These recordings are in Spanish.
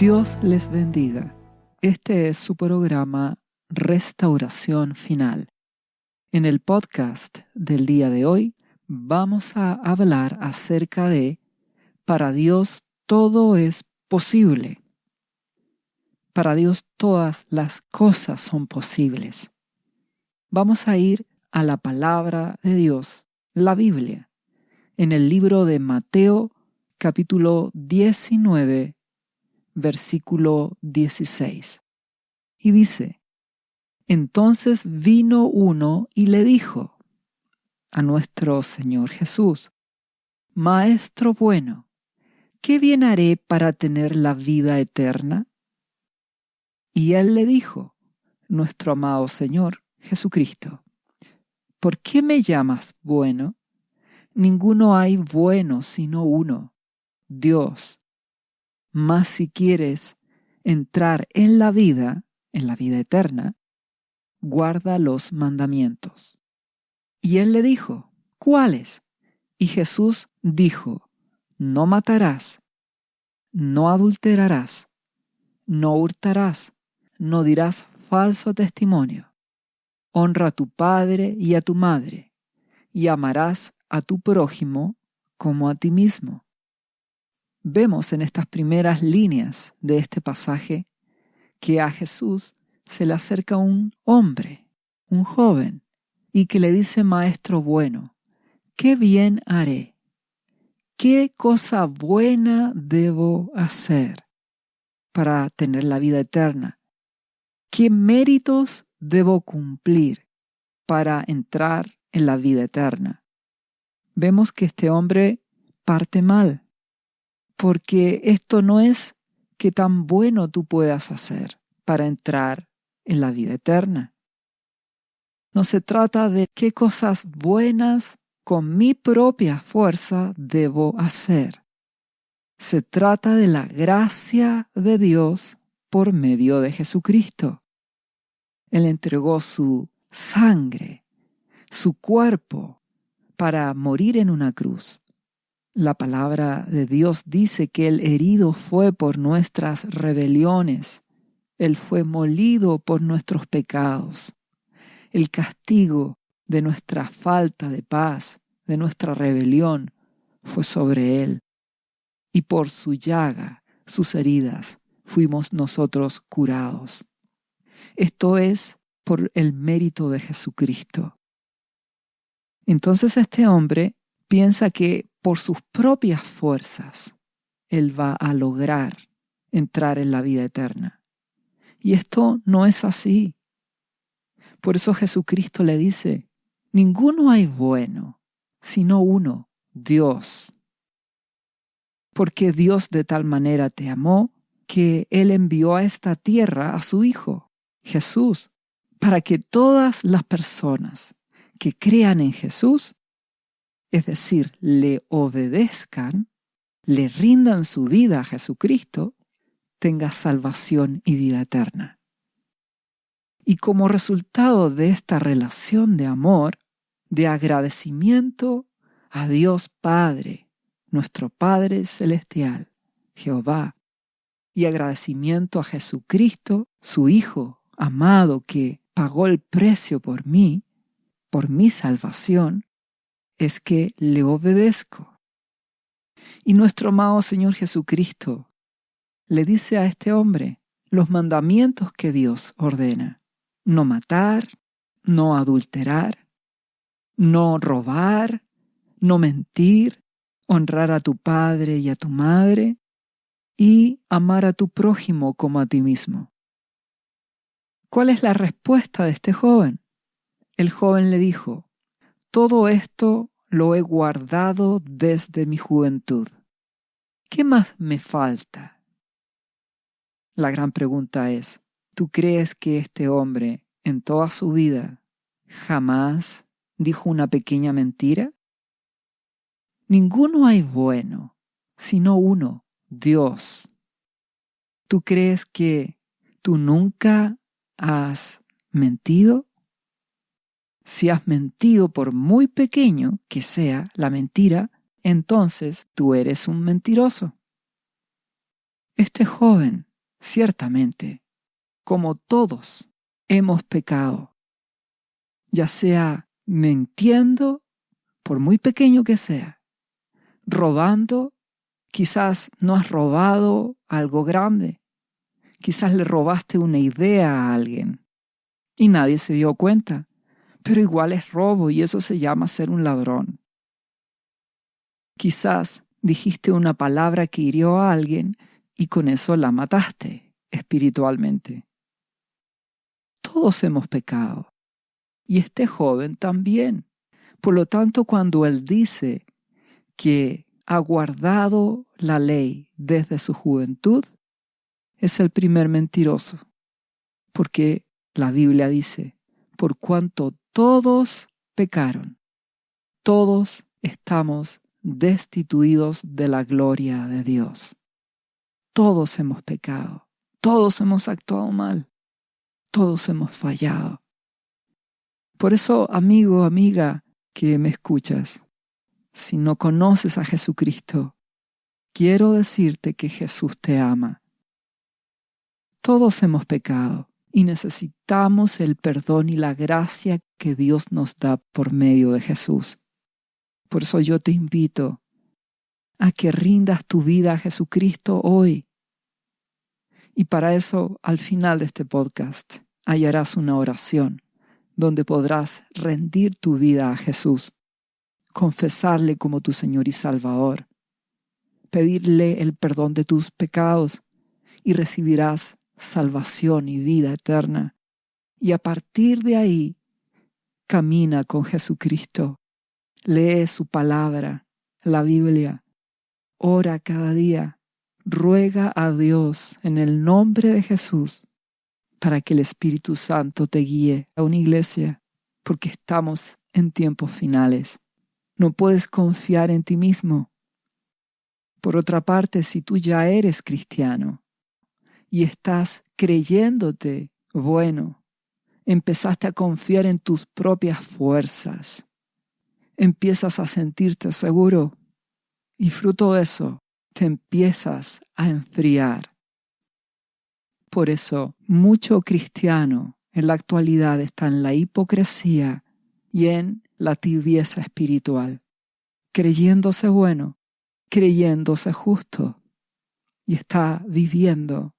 Dios les bendiga. Este es su programa Restauración Final. En el podcast del día de hoy vamos a hablar acerca de para Dios todo es posible. Para Dios todas las cosas son posibles. Vamos a ir a la palabra de Dios, la Biblia, en el libro de Mateo, capítulo 19, versículo 16. Y dice: Entonces vino uno y le dijo a nuestro Señor Jesús: Maestro bueno, ¿qué bien haré para tener la vida eterna? Y él le dijo, nuestro amado Señor Jesucristo: ¿Por qué me llamas bueno? Ninguno hay bueno sino uno, Dios. Mas si quieres entrar en la vida eterna, guarda los mandamientos. Y él le dijo: ¿Cuáles? Y Jesús dijo: No matarás, no adulterarás, no hurtarás, no dirás falso testimonio. Honra a tu padre y a tu madre, y amarás a tu prójimo como a ti mismo. Vemos en estas primeras líneas de este pasaje que a Jesús se le acerca un hombre, un joven, y que le dice: Maestro bueno, ¿qué bien haré? ¿Qué cosa buena debo hacer para tener la vida eterna? ¿Qué méritos debo cumplir para entrar en la vida eterna? Vemos que este hombre parte mal, porque esto no es qué tan bueno tú puedas hacer para entrar en la vida eterna. No se trata de qué cosas buenas con mi propia fuerza debo hacer. Se trata de la gracia de Dios por medio de Jesucristo. Él entregó su sangre, su cuerpo, para morir en una cruz. La palabra de Dios dice que el herido fue por nuestras rebeliones. Él fue molido por nuestros pecados. El castigo de nuestra falta de paz, de nuestra rebelión, fue sobre él. Y por su llaga, sus heridas, fuimos nosotros curados. Esto es por el mérito de Jesucristo. Entonces este hombre piensa que por sus propias fuerzas él va a lograr entrar en la vida eterna. Y esto no es así. Por eso Jesucristo le dice: ninguno hay bueno, sino uno, Dios. Porque Dios de tal manera te amó que Él envió a esta tierra a su Hijo, Jesús, para que todas las personas que crean en Jesús, es decir, le obedezcan, le rindan su vida a Jesucristo, tengan salvación y vida eterna. Y como resultado de esta relación de amor, de agradecimiento a Dios Padre, nuestro Padre Celestial, Jehová, y agradecimiento a Jesucristo, su Hijo amado, que pagó el precio por mí, por mi salvación, es que le obedezco. Y nuestro amado Señor Jesucristo le dice a este hombre los mandamientos que Dios ordena: no matar, no adulterar, no robar, no mentir, honrar a tu padre y a tu madre, y amar a tu prójimo como a ti mismo. ¿Cuál es la respuesta de este joven? El joven le dijo: todo esto lo he guardado desde mi juventud. ¿Qué más me falta? La gran pregunta es: ¿tú crees que este hombre en toda su vida jamás dijo una pequeña mentira? Ninguno hay bueno, sino uno, Dios. ¿Tú crees que tú nunca has mentido? Si has mentido, por muy pequeño que sea la mentira, entonces tú eres un mentiroso. Este joven Ciertamente, como todos hemos pecado, ya sea mintiendo, por muy pequeño que sea, robando, quizás no has robado algo grande, quizás le robaste una idea a alguien y nadie se dio cuenta, pero igual es robo y eso se llama ser un ladrón. Quizás dijiste una palabra que hirió a alguien y con eso la mataste espiritualmente. Todos hemos pecado y este joven también. Por lo tanto, cuando él dice que ha guardado la ley desde su juventud, es el primer mentiroso, porque la Biblia dice, por cuanto todos pecaron, todos estamos destituidos de la gloria de Dios. Todos hemos pecado, todos hemos actuado mal, todos hemos fallado. Por eso, amigo, amiga, que me escuchas, si no conoces a Jesucristo, quiero decirte que Jesús te ama. Todos hemos pecado y necesitamos el perdón y la gracia que Dios nos da por medio de Jesús. Por eso yo te invito a que rindas tu vida a Jesucristo hoy. Y para eso, al final de este podcast, hallarás una oración donde podrás rendir tu vida a Jesús, confesarle como tu Señor y Salvador, pedirle el perdón de tus pecados y recibirás salvación y vida eterna. Y a partir de ahí, camina con Jesucristo, lee su palabra, la Biblia, ora cada día, ruega a Dios en el nombre de Jesús para que el Espíritu Santo te guíe a una iglesia, porque estamos en tiempos finales. No puedes confiar en ti mismo. Por otra parte, si tú ya eres cristiano y estás creyéndote bueno, empezaste a confiar en tus propias fuerzas, empiezas a sentirte seguro y fruto de eso te empiezas a enfriar. Por eso, mucho cristiano en la actualidad está en la hipocresía y en la tibieza espiritual, creyéndose bueno, creyéndose justo, y está viviendo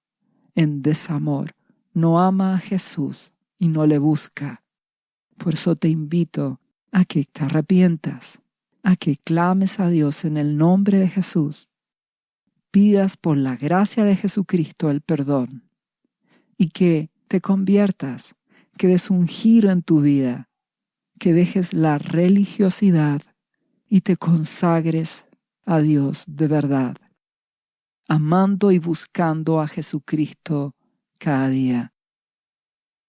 en desamor. No ama a Jesús y no le busca. Por eso te invito a que te arrepientas, a que clames a Dios en el nombre de Jesús, pidas por la gracia de Jesucristo el perdón y que te conviertas, que des un giro en tu vida, que dejes la religiosidad y te consagres a Dios de verdad, amando y buscando a Jesucristo cada día.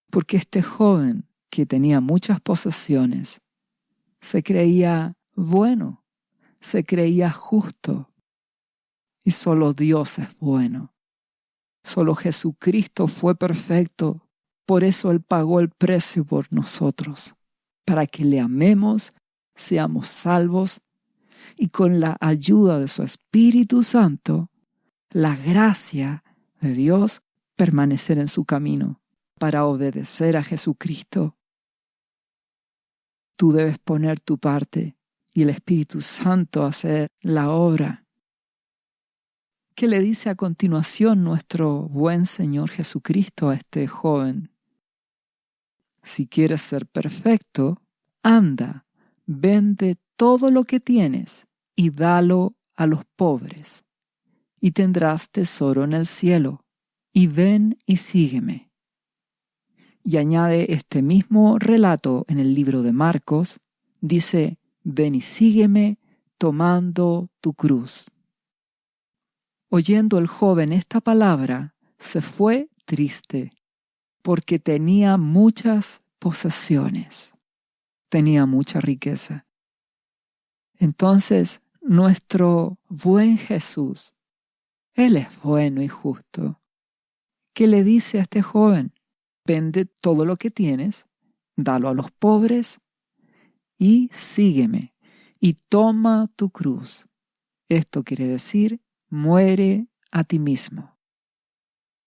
Porque este joven que tenía muchas posesiones se creía bueno, se creía justo, y solo Dios es bueno. Solo Jesucristo fue perfecto, por eso Él pagó el precio por nosotros, para que le amemos, seamos salvos y con la ayuda de su Espíritu Santo, la gracia de Dios, permanecer en su camino para obedecer a Jesucristo. Tú debes poner tu parte y el Espíritu Santo hacer la obra. ¿Qué le dice a continuación nuestro buen Señor Jesucristo a este joven? Si quieres ser perfecto, anda, vende todo lo que tienes y dalo a los pobres, y tendrás tesoro en el cielo, y ven y sígueme. Y añade este mismo relato en el libro de Marcos, dice, ven y sígueme tomando tu cruz. Oyendo el joven esta palabra, se fue triste, porque tenía muchas posesiones, tenía mucha riqueza. Entonces, nuestro buen Jesús, Él es bueno y justo. ¿Qué le dice a este joven? Vende todo lo que tienes, dalo a los pobres y sígueme y toma tu cruz. Esto quiere decir, muere a ti mismo.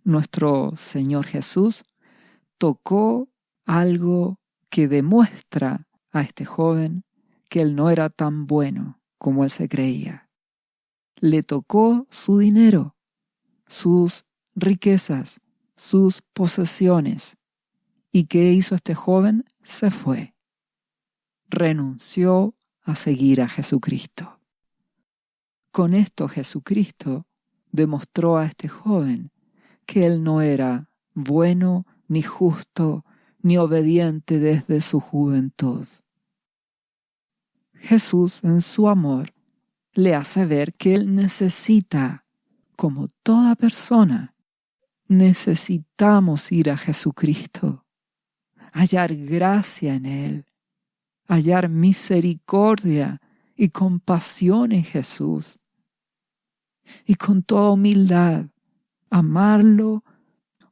nuestro Señor Jesús tocó algo que demuestra a este joven que él no era tan bueno como él se creía. Le tocó su dinero, sus riquezas, sus posesiones. ¿Y qué hizo este joven? Se fue. Renunció a seguir a Jesucristo. Con esto Jesucristo demostró a este joven que él no era bueno, ni justo, ni obediente desde su juventud. Jesús, en su amor, le hace ver que él necesita, como toda persona, necesitamos ir a Jesucristo, hallar gracia en Él, hallar misericordia y compasión en Jesús, y con toda humildad amarlo,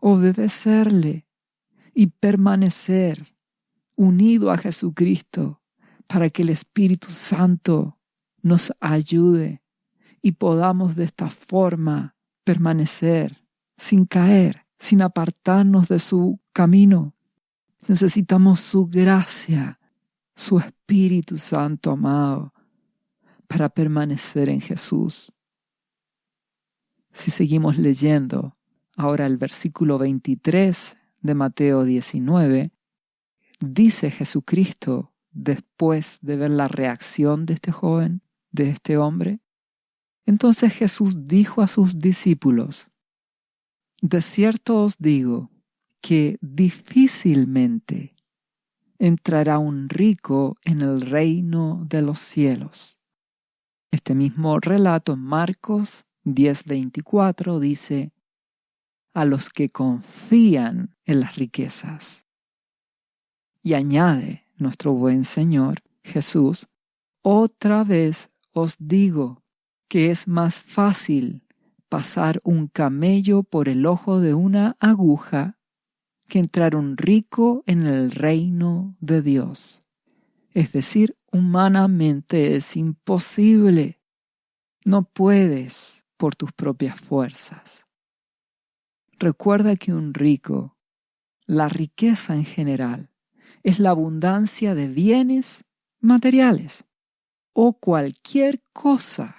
obedecerle y permanecer unido a Jesucristo para que el Espíritu Santo nos ayude y podamos de esta forma permanecer sin caer, sin apartarnos de su camino. Necesitamos su gracia, su Espíritu Santo amado, para permanecer en Jesús. Si seguimos leyendo ahora el versículo 23 de Mateo 19, dice Jesucristo, después de ver la reacción de este joven, de este hombre, entonces Jesús dijo a sus discípulos: de cierto os digo que difícilmente entrará un rico en el reino de los cielos. Este mismo relato en Marcos 10:24 dice: a los que confían en las riquezas. Y añade nuestro buen Señor Jesús: otra vez os digo que es más fácil pasar un camello por el ojo de una aguja que entrar un rico en el reino de Dios. Es decir, humanamente es imposible. No puedes por tus propias fuerzas. Recuerda que un rico, la riqueza en general, es la abundancia de bienes materiales o cualquier cosa,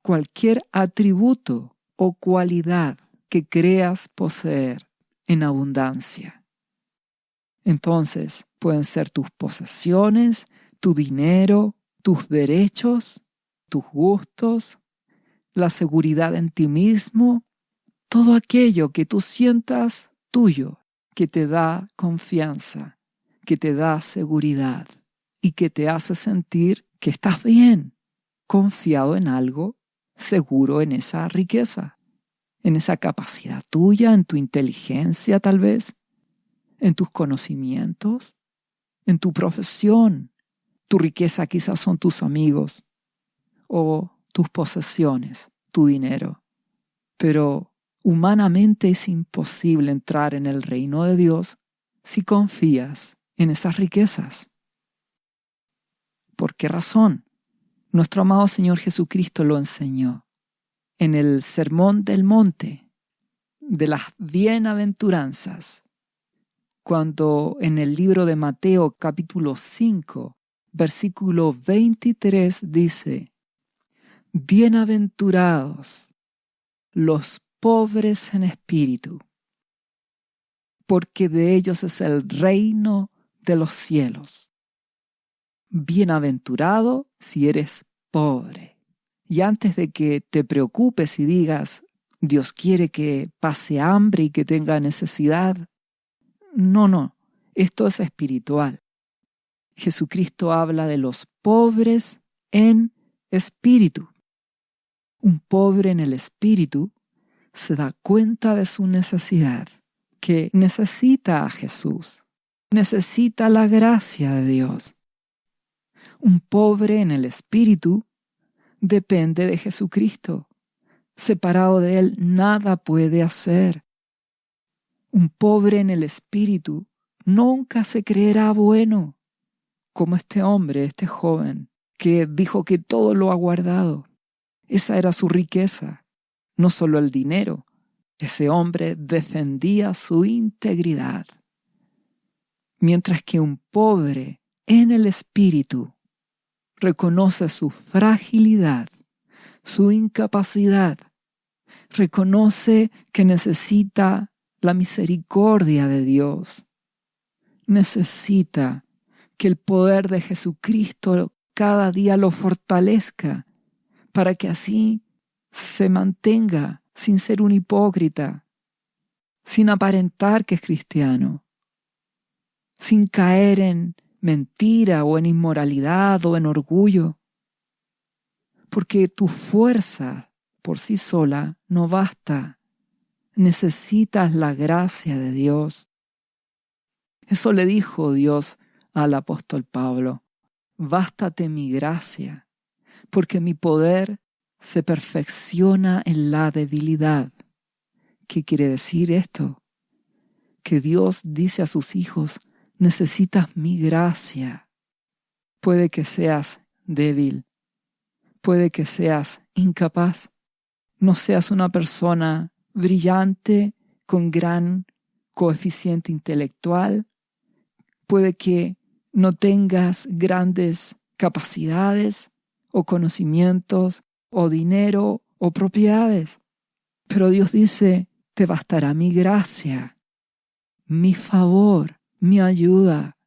cualquier atributo o cualidad que creas poseer en abundancia. Entonces, pueden ser tus posesiones, tu dinero, tus derechos, tus gustos, la seguridad en ti mismo, todo aquello que tú sientas tuyo, que te da confianza, que te da seguridad y que te hace sentir que estás bien, confiado en algo, seguro en esa riqueza, en esa capacidad tuya, en tu inteligencia tal vez, en tus conocimientos, en tu profesión. Tu riqueza quizás son tus amigos o tus posesiones, tu dinero. Pero humanamente es imposible entrar en el reino de Dios si confías en esas riquezas. ¿Por qué razón? Nuestro amado Señor Jesucristo lo enseñó en el Sermón del Monte de las Bienaventuranzas, cuando en el libro de Mateo capítulo 5, versículo 23 dice: bienaventurados los pobres en espíritu, porque de ellos es el reino de los cielos. Bienaventurado si eres pobre. Y antes de que te preocupes y digas: Dios quiere que pase hambre y que tenga necesidad. No, esto es espiritual. Jesucristo habla de los pobres en espíritu. Un pobre en el espíritu se da cuenta de su necesidad, que necesita a Jesús, necesita la gracia de Dios. Un pobre en el espíritu depende de Jesucristo. Separado de Él, nada puede hacer. Un pobre en el espíritu nunca se creerá bueno, como este hombre, este joven, que dijo que todo lo ha guardado. Esa era su riqueza, no solo el dinero, Ese hombre defendía su integridad, mientras que un pobre en el espíritu reconoce su fragilidad, su incapacidad, reconoce que necesita la misericordia de Dios, necesita que el poder de Jesucristo cada día lo fortalezca para que así se mantenga sin ser un hipócrita, sin aparentar que es cristiano, sin caer en mentira o en inmoralidad o en orgullo, porque tu fuerza por sí sola no basta. Necesitas la gracia de Dios. Eso le dijo Dios al apóstol Pablo: bástate mi gracia, porque mi poder se perfecciona en la debilidad. ¿Qué quiere decir esto? Que Dios dice a sus hijos: necesitas mi gracia. Puede que seas débil, puede que seas incapaz, no seas una persona brillante con gran coeficiente intelectual, puede que no tengas grandes capacidades o conocimientos o dinero o propiedades. Pero Dios dice: te bastará mi gracia, mi favor, mi ayuda,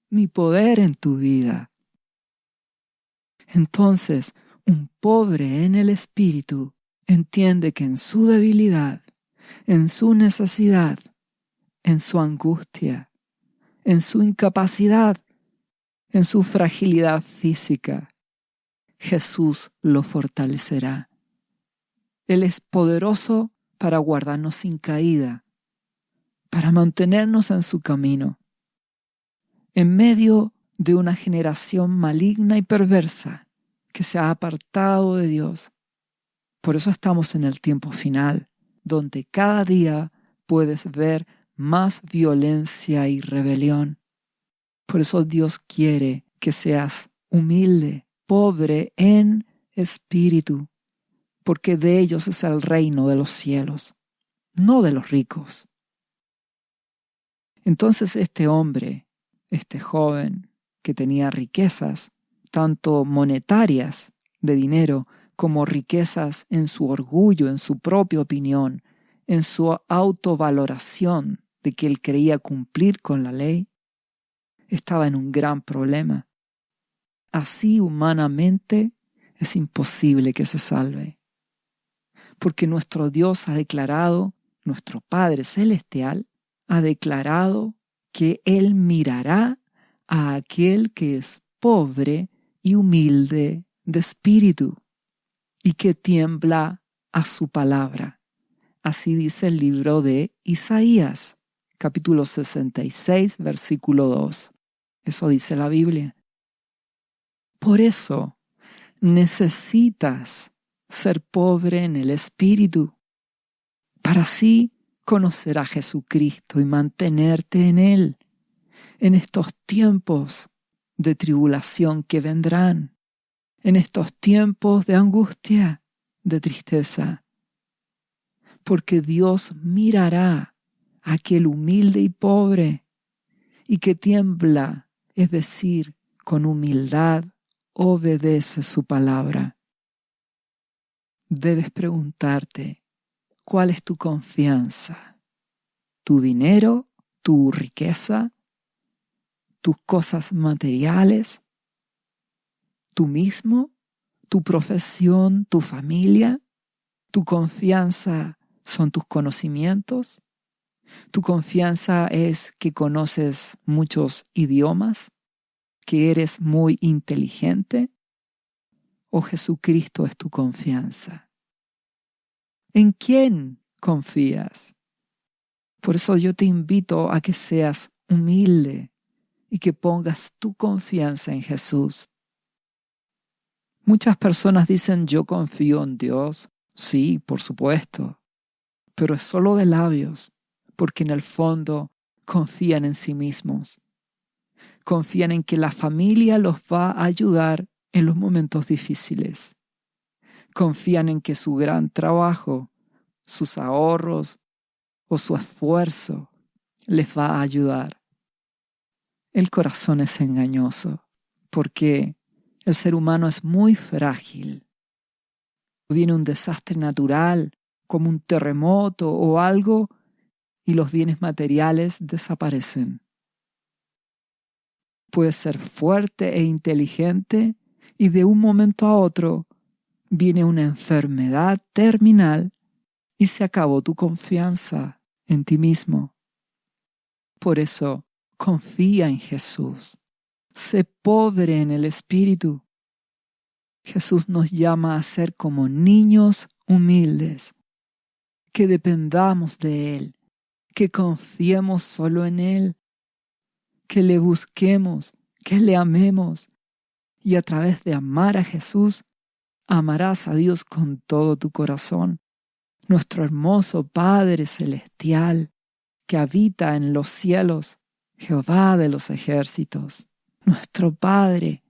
mi poder en tu vida. Entonces, un pobre en el espíritu entiende que en su debilidad, en su necesidad, en su angustia, en su incapacidad, en su fragilidad física, Jesús lo fortalecerá. Él es poderoso para guardarnos sin caída, para mantenernos en su camino. En medio de una generación maligna y perversa que se ha apartado de Dios. Por eso estamos en el tiempo final, donde cada día puedes ver más violencia y rebelión. Por eso Dios quiere que seas humilde, pobre en espíritu, porque de ellos es el reino de los cielos, no de los ricos. Entonces este hombre, este joven que tenía riquezas, tanto monetarias de dinero como riquezas en su orgullo, en su propia opinión, en su autovaloración de que él creía cumplir con la ley, estaba en un gran problema. Así humanamente es imposible que se salve, porque nuestro Dios ha declarado, nuestro Padre Celestial ha declarado que Él mirará a aquel que es pobre y humilde de espíritu y que tiembla a su palabra. Así dice el libro de Isaías, capítulo 66, versículo 2. Eso dice la Biblia. Por eso necesitas ser pobre en el espíritu, para así conocer a Jesucristo y mantenerte en Él en estos tiempos de tribulación que vendrán, en estos tiempos de angustia, de tristeza. Porque Dios mirará a aquel humilde y pobre y que tiembla, es decir, con humildad obedece su palabra. Debes preguntarte, ¿cuál es tu confianza? ¿Tu dinero? ¿Tu riqueza? ¿Tus cosas materiales? ¿Tú mismo? ¿Tu profesión? ¿Tu familia? ¿Tu confianza son tus conocimientos? ¿Tu confianza es que conoces muchos idiomas? ¿Que eres muy inteligente? ¿O Jesucristo es tu confianza? ¿En quién confías? Por eso yo te invito a que seas humilde y que pongas tu confianza en Jesús. Muchas personas dicen: yo confío en Dios. Sí, por supuesto, pero es solo de labios, porque en el fondo confían en sí mismos. Confían en que la familia los va a ayudar en los momentos difíciles. Confían en que su gran trabajo, sus ahorros, o su esfuerzo les va a ayudar. El corazón es engañoso porque el ser humano es muy frágil. Viene un desastre natural, como un terremoto o algo, y los bienes materiales desaparecen. Puedes ser fuerte e inteligente y de un momento a otro viene una enfermedad terminal y se acabó tu confianza en ti mismo. Por eso, confía en Jesús. Sé pobre en el espíritu. Jesús nos llama a ser como niños humildes, que dependamos de Él, que confiemos solo en Él, que le busquemos, que le amemos, y a través de amar a Jesús, amarás a Dios con todo tu corazón, nuestro hermoso Padre Celestial, que habita en los cielos, Jehová de los ejércitos, nuestro Padre.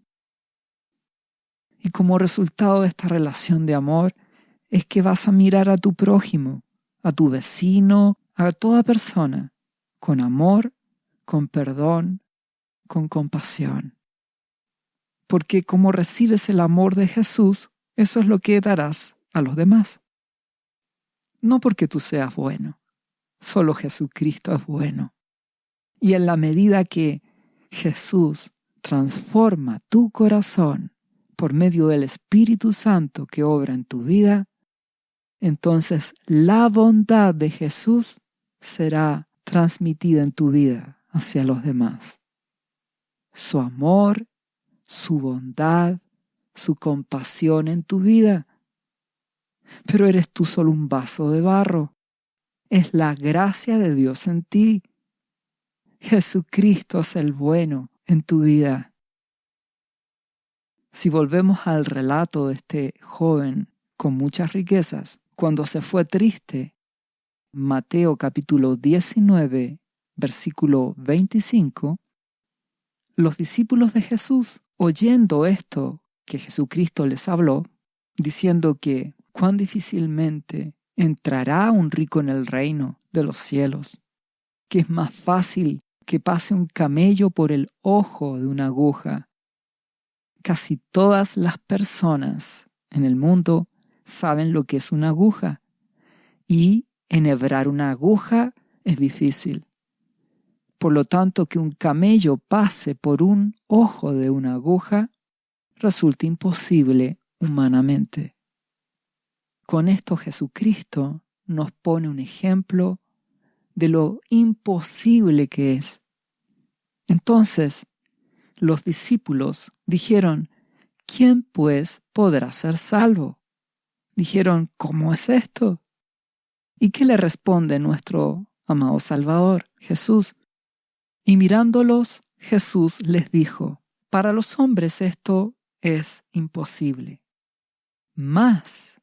Y como resultado de esta relación de amor, es que vas a mirar a tu prójimo, a tu vecino, a toda persona, con amor, con perdón, con compasión. Porque como recibes el amor de Jesús, eso es lo que darás a los demás. No porque tú seas bueno, solo Jesucristo es bueno. Y en la medida que Jesús transforma tu corazón por medio del Espíritu Santo que obra en tu vida, entonces la bondad de Jesús será transmitida en tu vida hacia los demás. Su amor, su bondad, su compasión en tu vida. Pero eres tú solo un vaso de barro. Es la gracia de Dios en ti. Jesucristo es el bueno en tu vida. Si volvemos al relato de este joven con muchas riquezas, cuando se fue triste, Mateo capítulo 19, versículo 25, los discípulos de Jesús, oyendo esto que Jesucristo les habló, diciendo que cuán difícilmente entrará un rico en el reino de los cielos, que es más fácil que pase un camello por el ojo de una aguja. Casi todas las personas en el mundo saben lo que es una aguja, y enhebrar una aguja es difícil. Por lo tanto, que un camello pase por un ojo de una aguja resulta imposible humanamente. Con esto Jesucristo nos pone un ejemplo de lo imposible que es. Entonces, los discípulos dijeron, ¿quién pues podrá ser salvo? Dijeron, ¿cómo es esto? ¿Y qué le responde nuestro amado Salvador, Jesús? Y mirándolos, Jesús les dijo, para los hombres esto es imposible, mas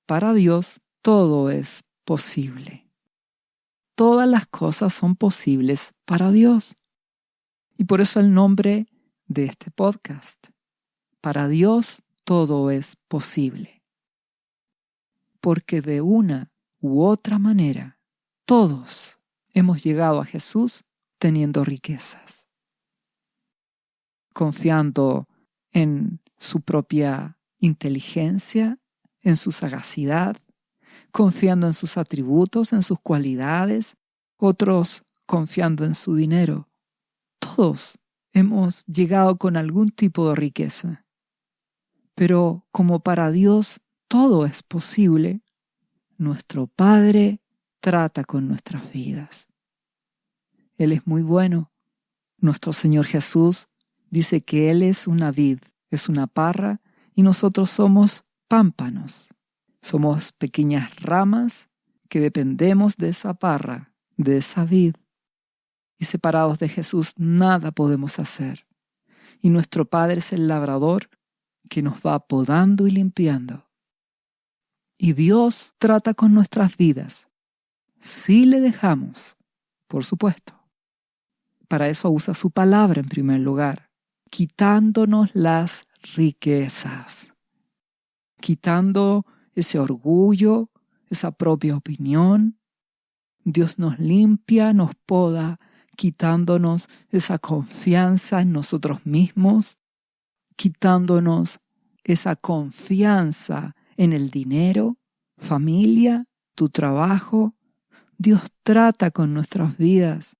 para Dios todo es posible. Todas las cosas son posibles para Dios. Y por eso el nombre de este podcast. Para Dios todo es posible. Porque de una u otra manera, todos hemos llegado a Jesús teniendo riquezas, confiando en su propia inteligencia, en su sagacidad, confiando en sus atributos, en sus cualidades, otros confiando en su dinero. Todos hemos llegado con algún tipo de riqueza. Pero como para Dios todo es posible, nuestro Padre trata con nuestras vidas. Él es muy bueno. Nuestro Señor Jesús dice que Él es una vid, es una parra, y nosotros somos pámpanos. Somos pequeñas ramas que dependemos de esa parra, de esa vid. Y separados de Jesús nada podemos hacer. Y nuestro Padre es el labrador que nos va podando y limpiando. Y Dios trata con nuestras vidas, si le dejamos, por supuesto. Para eso usa su palabra en primer lugar, quitándonos las riquezas, quitando ese orgullo, esa propia opinión, Dios nos limpia, nos poda, quitándonos esa confianza en nosotros mismos, quitándonos esa confianza en el dinero, familia, tu trabajo. Dios trata con nuestras vidas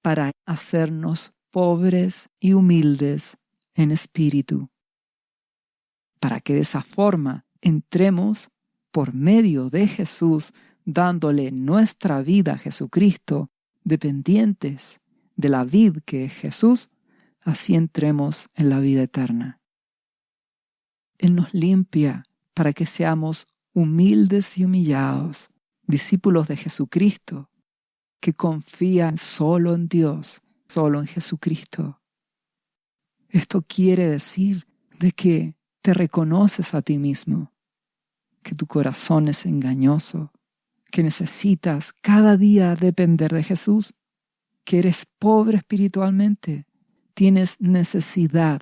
para hacernos pobres y humildes en espíritu, para que de esa forma entremos por medio de Jesús, dándole nuestra vida a Jesucristo, dependientes de la vid que es Jesús, así entremos en la vida eterna. Él nos limpia para que seamos humildes y humillados, discípulos de Jesucristo, que confían solo en Dios, solo en Jesucristo. Esto quiere decir de que te reconoces a ti mismo, que tu corazón es engañoso, que necesitas cada día depender de Jesús, que eres pobre espiritualmente, tienes necesidad,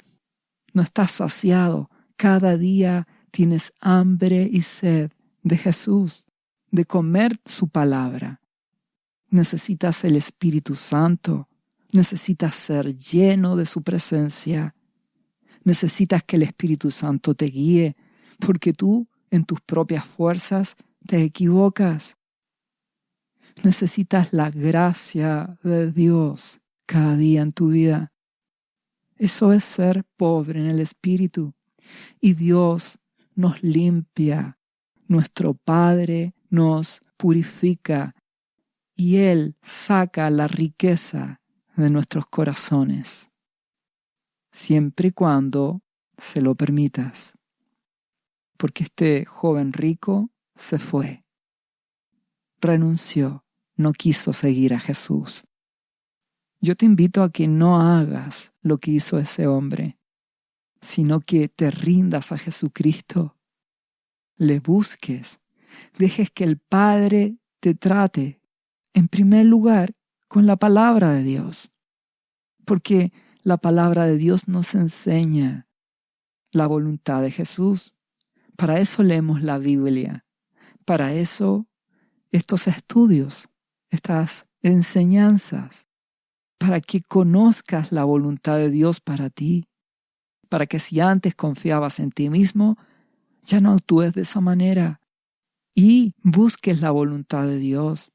no estás saciado, cada día tienes hambre y sed de Jesús, de comer su palabra. Necesitas el Espíritu Santo, necesitas ser lleno de su presencia, necesitas que el Espíritu Santo te guíe, porque tú en tus propias fuerzas te equivocas. Necesitas la gracia de Dios cada día en tu vida. Eso es ser pobre en el Espíritu. Y Dios nos limpia, nuestro Padre nos purifica y Él saca la riqueza de nuestros corazones, siempre y cuando se lo permitas. Porque este joven rico se fue, renunció, no quiso seguir a Jesús. Yo te invito a que no hagas lo que hizo ese hombre, sino que te rindas a Jesucristo, le busques, dejes que el Padre te trate, en primer lugar, con la palabra de Dios. Porque la palabra de Dios nos enseña la voluntad de Jesús. Para eso leemos la Biblia. Para eso estos estudios, estas enseñanzas, para que conozcas la voluntad de Dios para ti. Para que si antes confiabas en ti mismo, ya no actúes de esa manera y busques la voluntad de Dios.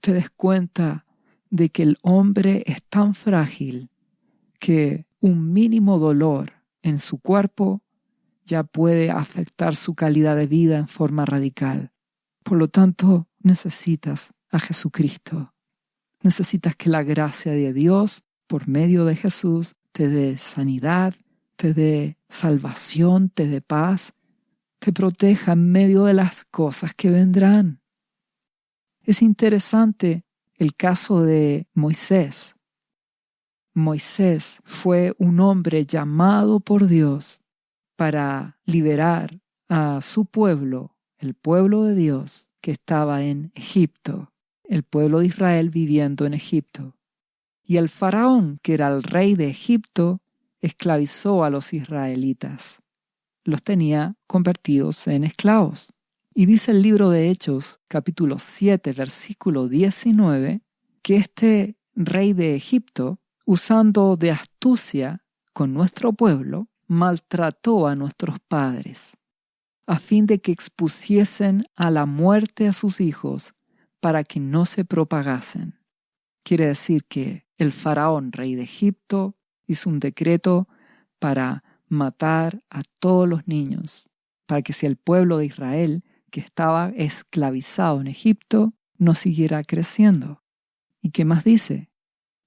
Te des cuenta de que el hombre es tan frágil que un mínimo dolor en su cuerpo ya puede afectar su calidad de vida en forma radical. Por lo tanto, necesitas a Jesucristo. Necesitas que la gracia de Dios, por medio de Jesús, te dé sanidad, te dé salvación, te dé paz, te proteja en medio de las cosas que vendrán. Es interesante el caso de Moisés. Moisés fue un hombre llamado por Dios para liberar a su pueblo, el pueblo de Dios que estaba en Egipto, el pueblo de Israel viviendo en Egipto. Y el faraón, que era el rey de Egipto, esclavizó a los israelitas. Los tenía convertidos en esclavos. Y dice el libro de Hechos, capítulo 7, versículo 19, que este rey de Egipto, usando de astucia con nuestro pueblo, maltrató a nuestros padres, a fin de que expusiesen a la muerte a sus hijos para que no se propagasen. Quiere decir que el faraón, rey de Egipto, hizo un decreto para matar a todos los niños, para que si el pueblo de Israel, que estaba esclavizado en Egipto, no siguiera creciendo. ¿Y qué más dice?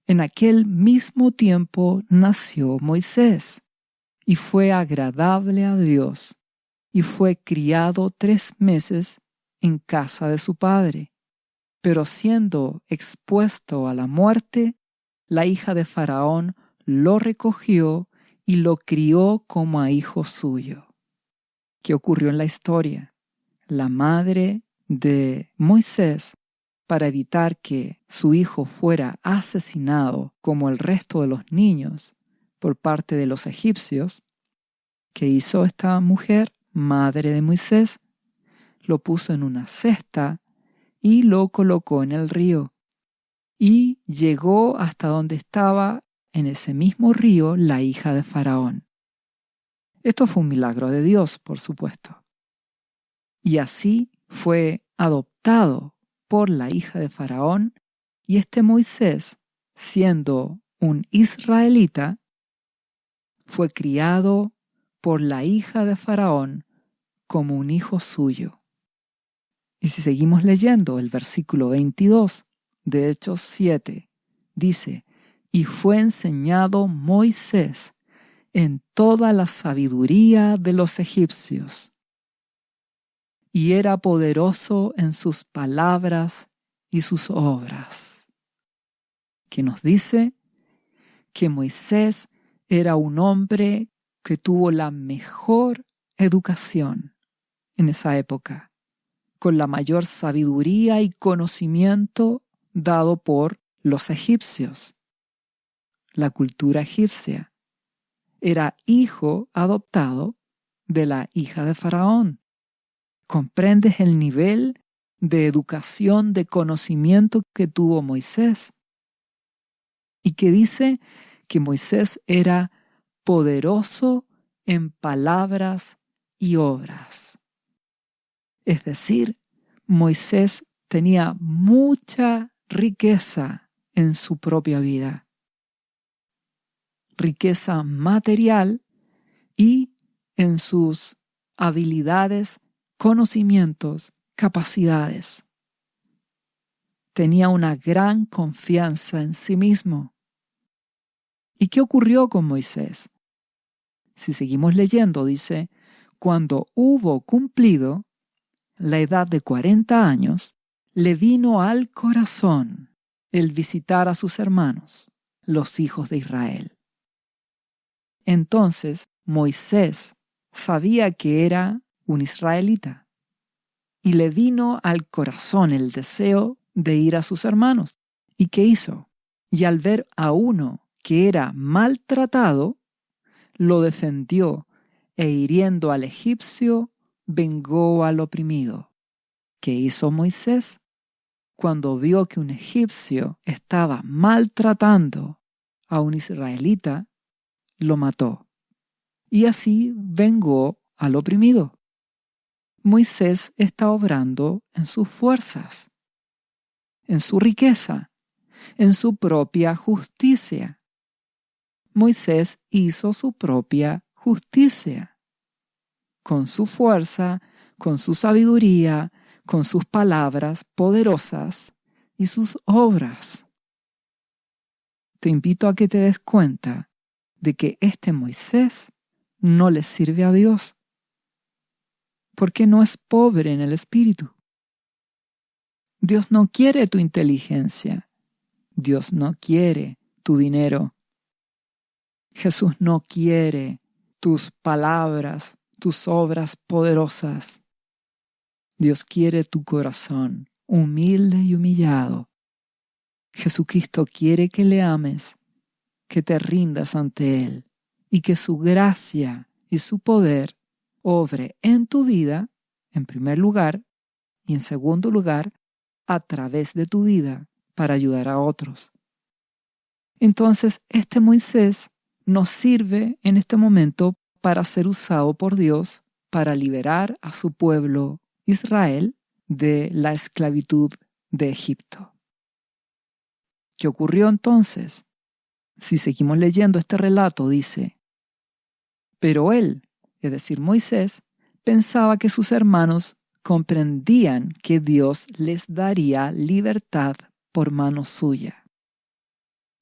En aquel mismo tiempo nació Moisés, y fue agradable a Dios, y fue criado 3 meses en casa de su padre. Pero siendo expuesto a la muerte, la hija de Faraón lo recogió y lo crió como a hijo suyo. ¿Qué ocurrió en la historia? La madre de Moisés, para evitar que su hijo fuera asesinado como el resto de los niños por parte de los egipcios, ¿qué hizo esta mujer, madre de Moisés? Lo puso en una cesta y lo colocó en el río. Y llegó hasta donde estaba en ese mismo río la hija de Faraón. Esto fue un milagro de Dios, por supuesto. Y así fue adoptado por la hija de Faraón, y este Moisés, siendo un israelita, fue criado por la hija de Faraón como un hijo suyo. Y si seguimos leyendo el versículo 22 de Hechos 7, dice: y fue enseñado Moisés en toda la sabiduría de los egipcios, y era poderoso en sus palabras y sus obras. Que nos dice que Moisés era un hombre que tuvo la mejor educación en esa época, con la mayor sabiduría y conocimiento dado por los egipcios. La cultura egipcia. Era hijo adoptado de la hija de Faraón. ¿Comprendes el nivel de educación, de conocimiento que tuvo Moisés? Y que dice que Moisés era poderoso en palabras y obras. Es decir, Moisés tenía mucha riqueza en su propia vida. Riqueza material y en sus habilidades, conocimientos, capacidades. Tenía una gran confianza en sí mismo. ¿Y qué ocurrió con Moisés? Si seguimos leyendo, dice: cuando hubo cumplido la edad de 40 años, le vino al corazón el visitar a sus hermanos, los hijos de Israel. Entonces Moisés sabía que era un israelita y le vino al corazón el deseo de ir a sus hermanos. ¿Y qué hizo? Y al ver a uno que era maltratado, lo defendió e hiriendo al egipcio, vengó al oprimido. ¿Qué hizo Moisés? Cuando vio que un egipcio estaba maltratando a un israelita, lo mató. Y así vengó al oprimido. Moisés está obrando en sus fuerzas, en su riqueza, en su propia justicia. Moisés hizo su propia justicia, con su fuerza, con su sabiduría, con sus palabras poderosas y sus obras. Te invito a que te des cuenta de que este Moisés no le sirve a Dios, porque no es pobre en el espíritu. Dios no quiere tu inteligencia. Dios no quiere tu dinero. Jesús no quiere tus palabras, tus obras poderosas. Dios quiere tu corazón humilde y humillado. Jesucristo quiere que le ames, que te rindas ante Él y que su gracia y su poder obre en tu vida, en primer lugar, y en segundo lugar, a través de tu vida para ayudar a otros. Entonces, este Moisés nos sirve en este momento para ser usado por Dios para liberar a su pueblo Israel de la esclavitud de Egipto. ¿Qué ocurrió entonces? Si seguimos leyendo este relato, dice: pero él, es decir, Moisés, pensaba que sus hermanos comprendían que Dios les daría libertad por mano suya.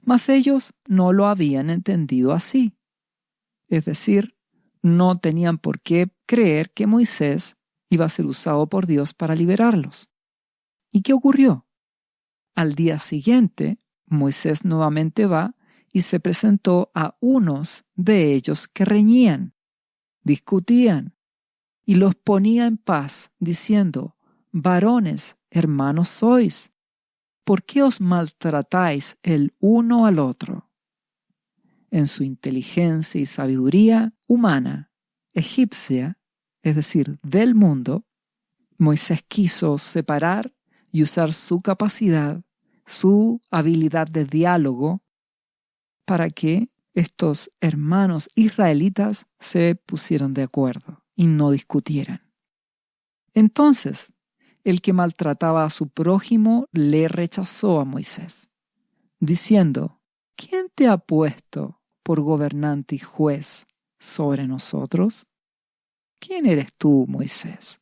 Mas ellos no lo habían entendido así. Es decir, no tenían por qué creer que Moisés iba a ser usado por Dios para liberarlos. ¿Y qué ocurrió? Al día siguiente, Moisés nuevamente va y se presentó a unos de ellos que reñían, discutían, y los ponía en paz, diciendo: varones, hermanos sois, ¿por qué os maltratáis el uno al otro? En su inteligencia y sabiduría humana, egipcia, es decir, del mundo, Moisés quiso separar y usar su capacidad, su habilidad de diálogo para que estos hermanos israelitas se pusieran de acuerdo y no discutieran. Entonces, el que maltrataba a su prójimo le rechazó a Moisés, diciendo: ¿Quién te ha puesto por gobernante y juez sobre nosotros? ¿Quién eres tú, Moisés?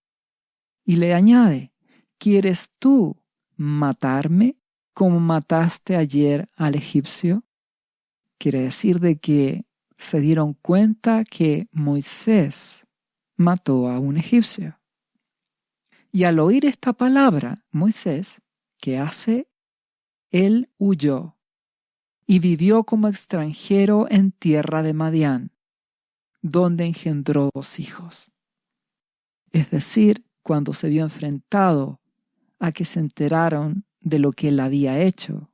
Y le añade: ¿Quieres tú matarme como mataste ayer al egipcio? Quiere decir de que se dieron cuenta que Moisés mató a un egipcio. Y al oír esta palabra, Moisés, ¿qué hace? Él huyó y vivió como extranjero en tierra de Madián, donde engendró 2 hijos. Es decir, cuando se vio enfrentado a que se enteraron de lo que él había hecho,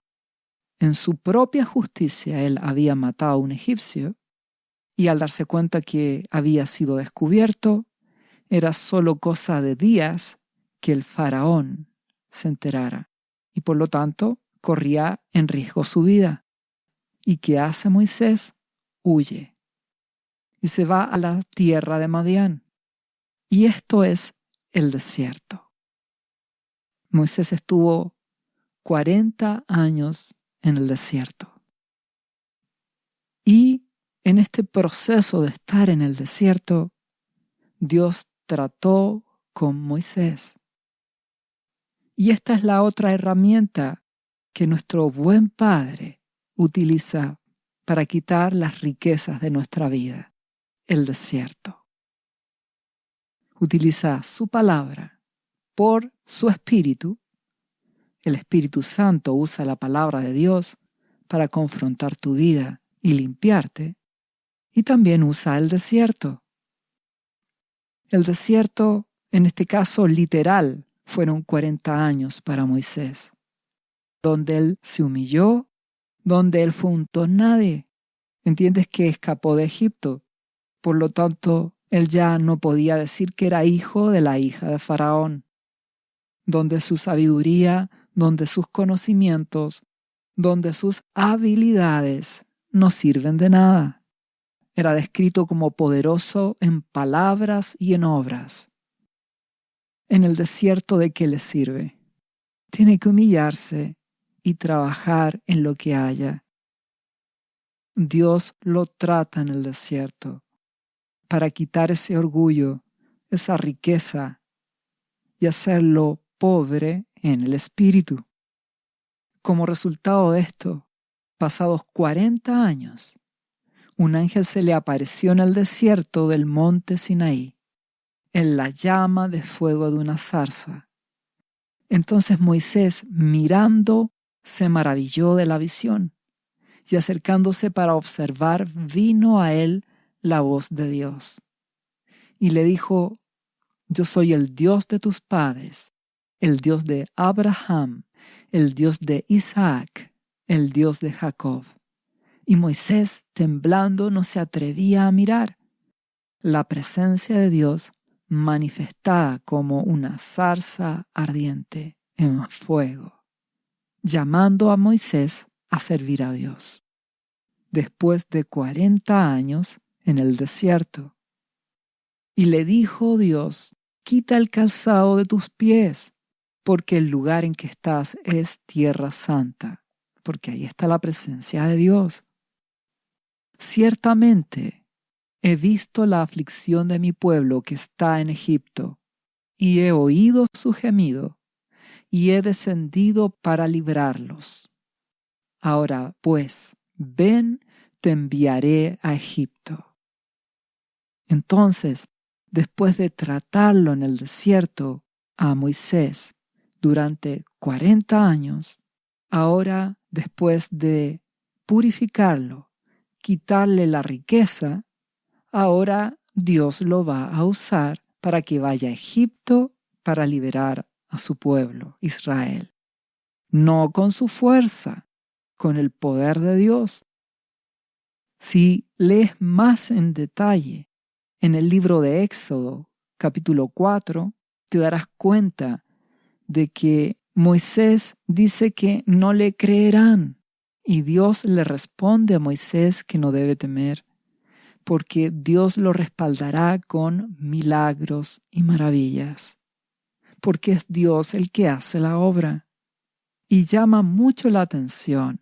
en su propia justicia él había matado a un egipcio, y al darse cuenta que había sido descubierto, era solo cosa de días que el faraón se enterara, y por lo tanto corría en riesgo su vida. ¿Y qué hace Moisés? Huye y se va a la tierra de Madián. Y esto es el desierto. Moisés estuvo 40 años en el desierto. Y en este proceso de estar en el desierto, Dios trató con Moisés. Y esta es la otra herramienta que nuestro buen Padre utiliza para quitar las riquezas de nuestra vida, el desierto. Utiliza su palabra por su Espíritu. El Espíritu Santo usa la palabra de Dios para confrontar tu vida y limpiarte. Y también usa el desierto. El desierto, en este caso literal, fueron 40 años para Moisés, donde él se humilló, donde él fue un nadie. ¿Entiendes que escapó de Egipto? Por lo tanto, él ya no podía decir que era hijo de la hija de Faraón, donde su sabiduría, donde sus conocimientos, donde sus habilidades no sirven de nada. Era descrito como poderoso en palabras y en obras. En el desierto, ¿de qué le sirve? Tiene que humillarse y trabajar en lo que haya. Dios lo trata en el desierto para quitar ese orgullo, esa riqueza y hacerlo pobre en el espíritu. Como resultado de esto, pasados 40 años, un ángel se le apareció en el desierto del monte Sinaí, en la llama de fuego de una zarza. Entonces Moisés, mirando, se maravilló de la visión, y acercándose para observar, vino a él la voz de Dios. Y le dijo: Yo soy el Dios de tus padres, el Dios de Abraham, el Dios de Isaac, el Dios de Jacob. Y Moisés, temblando, no se atrevía a mirar. La presencia de Dios manifestada como una zarza ardiente en fuego, llamando a Moisés a servir a Dios, después de 40 años en el desierto. Y le dijo Dios: Quita el calzado de tus pies, porque el lugar en que estás es tierra santa, porque ahí está la presencia de Dios. Ciertamente he visto la aflicción de mi pueblo que está en Egipto, y he oído su gemido, y he descendido para librarlos. Ahora, pues, ven, te enviaré a Egipto. Entonces, después de tratarlo en el desierto a Moisés durante 40 años, ahora, después de purificarlo, quitarle la riqueza, ahora Dios lo va a usar para que vaya a Egipto para liberar a su pueblo, Israel. No con su fuerza, con el poder de Dios. Si lees más en detalle en el libro de Éxodo, capítulo 4, te darás cuenta de que Moisés dice que no le creerán y Dios le responde a Moisés que no debe temer, porque Dios lo respaldará con milagros y maravillas, porque es Dios el que hace la obra. Y llama mucho la atención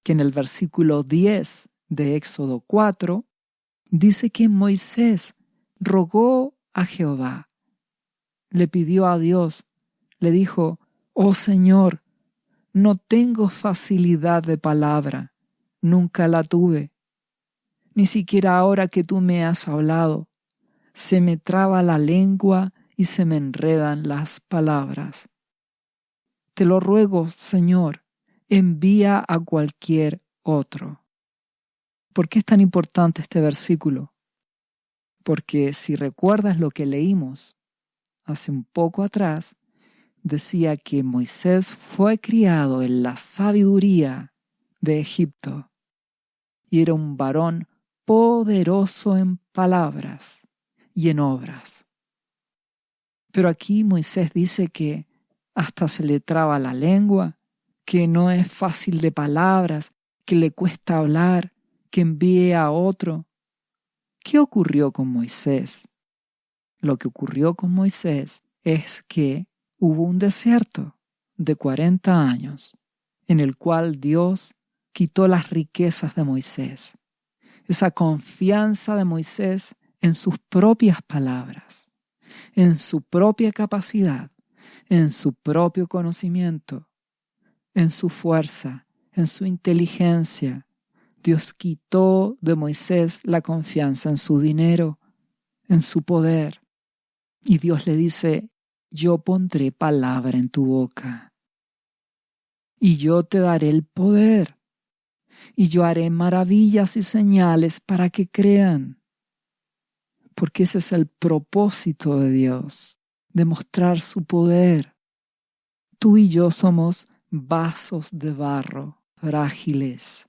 que en el versículo 10 de Éxodo 4 dice que Moisés rogó a Jehová, le pidió a Dios, le dijo: «Oh Señor, no tengo facilidad de palabra, nunca la tuve. Ni siquiera ahora que tú me has hablado, se me traba la lengua y se me enredan las palabras. Te lo ruego, Señor, envía a cualquier otro». ¿Por qué es tan importante este versículo? Porque si recuerdas lo que leímos hace un poco atrás, decía que Moisés fue criado en la sabiduría de Egipto y era un varón poderoso en palabras y en obras. Pero aquí Moisés dice que hasta se le traba la lengua, que no es fácil de palabras, que le cuesta hablar, que envíe a otro. ¿Qué ocurrió con Moisés? Lo que ocurrió con Moisés es que hubo un desierto de 40 años en el cual Dios quitó las riquezas de Moisés, esa confianza de Moisés en sus propias palabras, en su propia capacidad, en su propio conocimiento, en su fuerza, en su inteligencia. Dios quitó de Moisés la confianza en su dinero, en su poder. Y Dios le dice: «Yo pondré palabra en tu boca, y yo te daré el poder, y yo haré maravillas y señales para que crean». Porque ese es el propósito de Dios, demostrar su poder. Tú y yo somos vasos de barro, frágiles.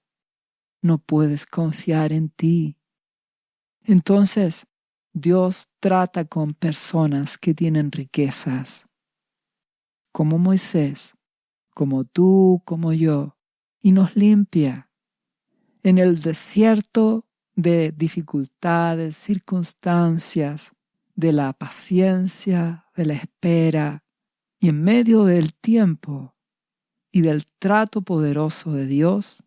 No puedes confiar en ti. Entonces, Dios trata con personas que tienen riquezas, como Moisés, como tú, como yo, y nos limpia. En el desierto de dificultades, circunstancias, de la paciencia, de la espera, y en medio del tiempo y del trato poderoso de Dios,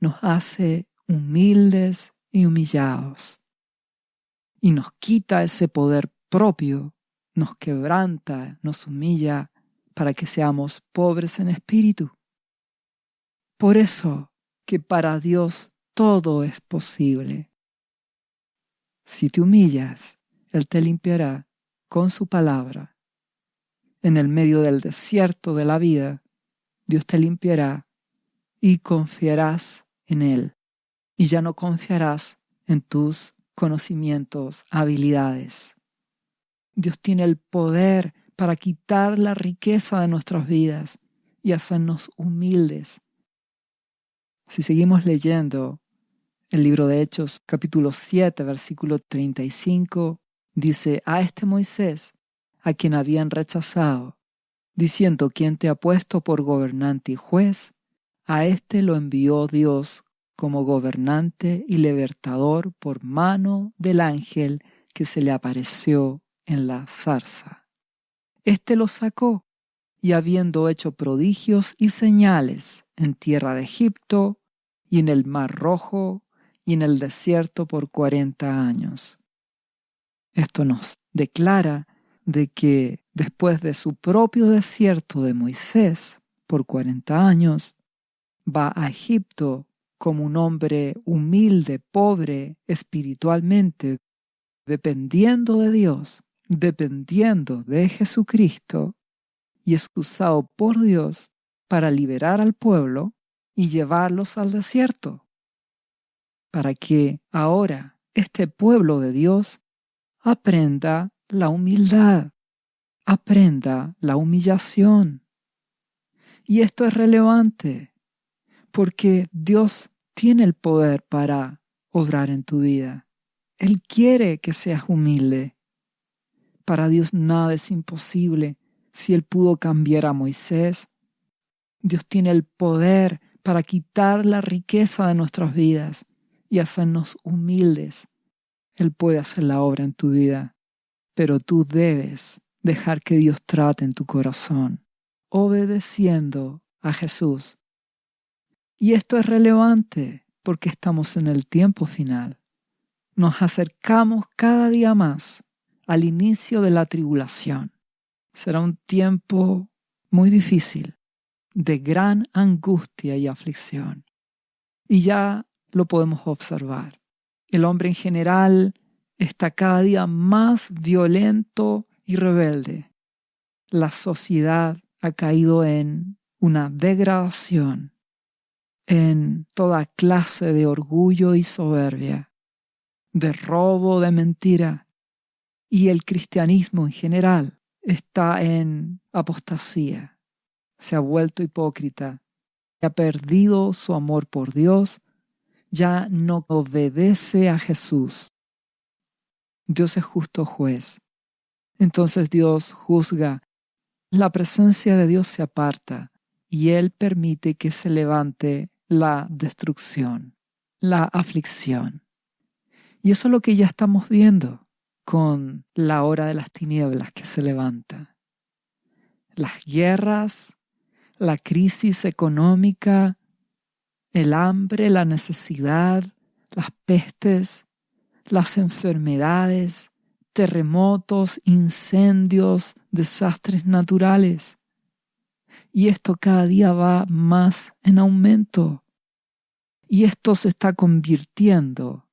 nos hace humildes y humillados, y nos quita ese poder propio, nos quebranta, nos humilla, para que seamos pobres en espíritu. Por eso que para Dios todo es posible. Si te humillas, Él te limpiará con su palabra. En el medio del desierto de la vida, Dios te limpiará y confiarás en Él. Y ya no confiarás en tus conocimientos, habilidades. Dios tiene el poder para quitar la riqueza de nuestras vidas y hacernos humildes. Si seguimos leyendo el libro de Hechos, capítulo 7, versículo 35, dice: «A este Moisés, a quien habían rechazado, diciendo: ¿quién te ha puesto por gobernante y juez? A este lo envió Dios como gobernante y libertador por mano del ángel que se le apareció en la zarza. Este lo sacó, y habiendo hecho prodigios y señales en tierra de Egipto y en el Mar Rojo y en el desierto por 40 años. Esto nos declara de que después de su propio desierto de Moisés por 40 años, va a Egipto como un hombre humilde, pobre espiritualmente, dependiendo de Dios, dependiendo de Jesucristo, y es usado por Dios para liberar al pueblo y llevarlos al desierto, para que ahora este pueblo de Dios aprenda la humildad, aprenda la humillación. Y esto es relevante, porque Dios tiene el poder para obrar en tu vida. Él quiere que seas humilde. Para Dios nada es imposible Si Él pudo cambiar a Moisés, Dios tiene el poder para quitar la riqueza de nuestras vidas y hacernos humildes. Él puede hacer la obra en tu vida, pero tú debes dejar que Dios trate en tu corazón, obedeciendo a Jesús. Y esto es relevante porque estamos en el tiempo final. Nos acercamos cada día más al inicio de la tribulación. Será un tiempo muy difícil, de gran angustia y aflicción. Y ya lo podemos observar. El hombre en general está cada día más violento y rebelde. La sociedad ha caído en una degradación, en toda clase de orgullo y soberbia, de robo, de mentira. Y el cristianismo en general está en apostasía. Se ha vuelto hipócrita, ha perdido su amor por Dios, ya no obedece a Jesús. Dios es justo juez. Entonces Dios juzga. La presencia de Dios se aparta y Él permite que se levante la destrucción, la aflicción. Y eso es lo que ya estamos viendo con la hora de las tinieblas que se levanta. Las guerras, la crisis económica, el hambre, la necesidad, las pestes, las enfermedades, terremotos, incendios, desastres naturales. Y esto cada día va más en aumento. Y esto se está convirtiendo